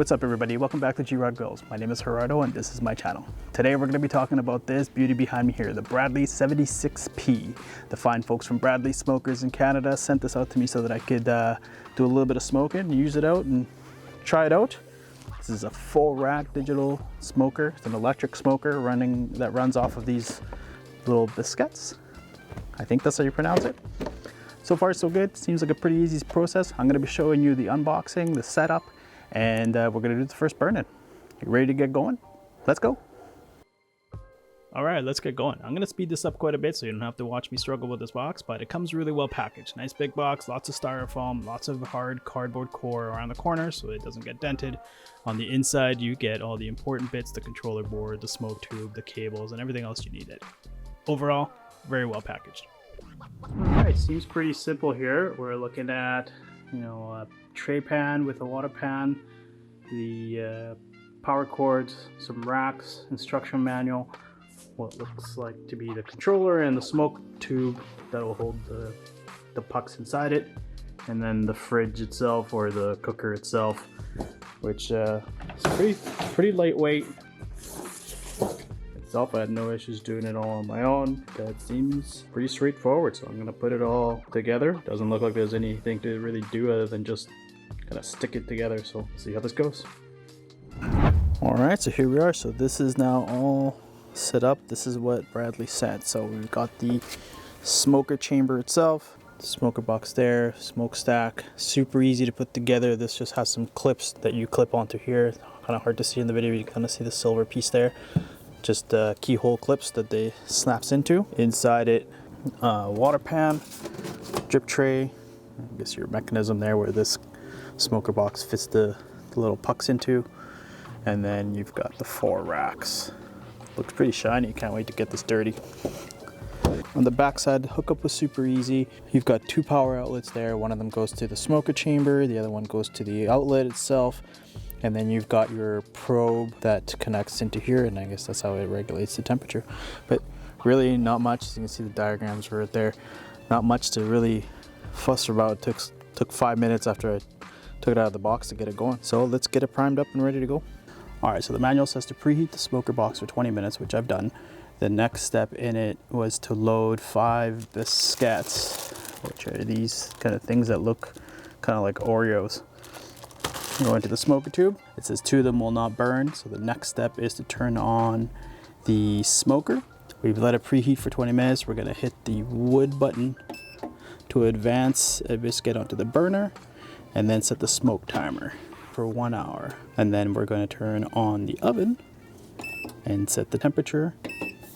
what's up everybody? Welcome back to G-Rod Grills. My name is Gerardo and this is my channel. Today we're going to be talking about this beauty behind me here, the Bradley 76P. The fine folks from Bradley Smokers in Canada sent this out to me so that I could do a little bit of smoking, use it out and try it out. This is a full rack digital smoker. It's an electric smoker that runs off of these little biscuits. I think that's how you pronounce it. So far so good. Seems like a pretty easy process. I'm going to be showing you the unboxing, the setup, and we're going to do the first burn-in. You ready to get going? Let's go. All right, let's get going. I'm going to speed this up quite a bit so you don't have to watch me struggle with this box, but it comes really well packaged. Nice big box, lots of styrofoam, lots of hard cardboard core around the corners so it doesn't get dented. On the inside, you get all the important bits, the controller board, the smoke tube, the cables, and everything else you needed. Overall, very well packaged. Alright, seems pretty simple here. We're looking at, a tray pan with a water pan, the power cords, some racks, instruction manual, what looks like to be the controller, and the smoke tube that will hold the pucks inside it, and then the fridge itself or the cooker itself, which is pretty lightweight. I had no issues doing it all on my own. That seems pretty straightforward, so I'm gonna put it all together. Doesn't look like there's anything to really do other than just kind of stick it together, so we'll see how this goes. All right, so here we are. So this is now all set up. This is what Bradley sent. So we've got the smoker chamber itself, the smoker box there, smokestack, super easy to put together. This just has some clips that you clip onto here. Kind of hard to see in the video, you kind of see the silver piece there. Just keyhole clips that they snaps into. Inside it, water pan, drip tray, I guess your mechanism there where this smoker box fits the little pucks into. And then you've got the 4 racks. Looks pretty shiny, can't wait to get this dirty. On the back side, the hookup was super easy. You've got 2 power outlets there. One of them goes to the smoker chamber, the other one goes to the outlet itself. And then you've got your probe that connects into here, and I guess that's how it regulates the temperature. But really not much. As you can see the diagrams right there. Not much to really fuss about. It took 5 minutes after I took it out of the box to get it going. So let's get it primed up and ready to go. All right, so the manual says to preheat the smoker box for 20 minutes, which I've done. The next step in it was to load 5 biscuits, which are these kind of things that look kind of like Oreos. Go into the smoker tube. It says 2 of them will not burn, so the next step is to turn on the smoker. We've let it preheat for 20 minutes. We're going to hit the wood button to advance a biscuit onto the burner and then set the smoke timer for 1 hour. And then we're going to turn on the oven and set the temperature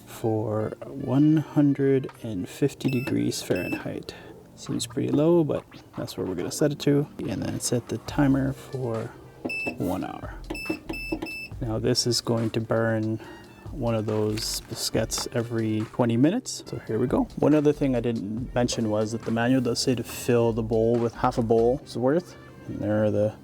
for 150 degrees Fahrenheit. Seems pretty low, but that's where we're going to set it to. And then set the timer for 1 hour. Now this is going to burn one of those biscuits every 20 minutes. So here we go. One other thing I didn't mention was that the manual does say to fill the bowl with half a bowl's worth. And there are the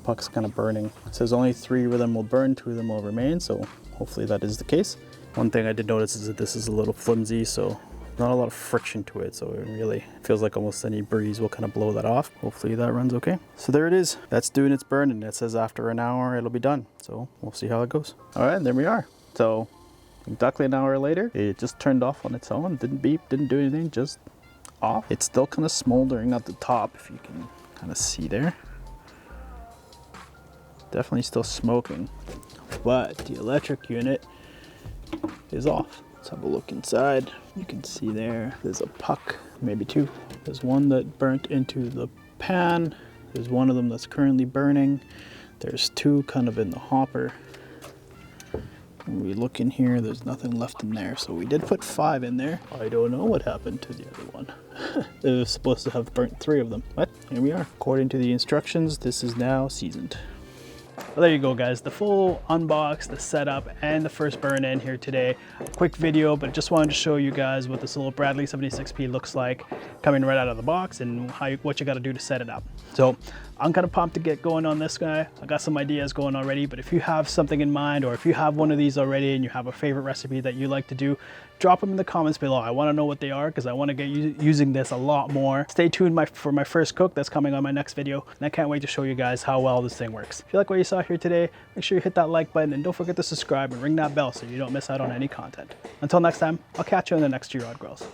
pucks kind of burning. It says only 3 of them will burn, 2 of them will remain. So hopefully that is the case. One thing I did notice is that this is a little flimsy, so not a lot of friction to it, so it really feels like almost any breeze will kind of blow that off. Hopefully that runs okay. So there it is. That's doing its burn, and it says after an hour it'll be done. So we'll see how it goes. All right, there we are. So exactly an hour later, it just turned off on its own. Didn't beep, didn't do anything, just off. It's still kind of smoldering at the top, if you can kind of see there. Definitely still smoking, but the electric unit is off. Let's have a look inside. You can see there's a puck, maybe 2. There's one that burnt into the pan. There's one of them that's currently burning. There's 2 kind of in the hopper. When we look in here, there's nothing left in there. So we did put 5 in there. I don't know what happened to the other one. It was supposed to have burnt 3 of them. But here we are. According to the instructions, this is now seasoned. Well, there you go, guys. The full unbox, the setup, and the first burn in here today. Quick video, but just wanted to show you guys what this little Bradley 76P looks like coming right out of the box and what you got to do to set it up. So I'm kind of pumped to get going on this guy. I got some ideas going already, but if you have something in mind, or if you have one of these already and you have a favorite recipe that you like to do, drop them in the comments below. I want to know what they are because I want to get using this a lot more. Stay tuned for my first cook that's coming on my next video, and I can't wait to show you guys how well this thing works. If you like what you saw here today, make sure you hit that like button and don't forget to subscribe and ring that bell so you don't miss out on any content. Until next time, I'll catch you in the next G-Rod Grills.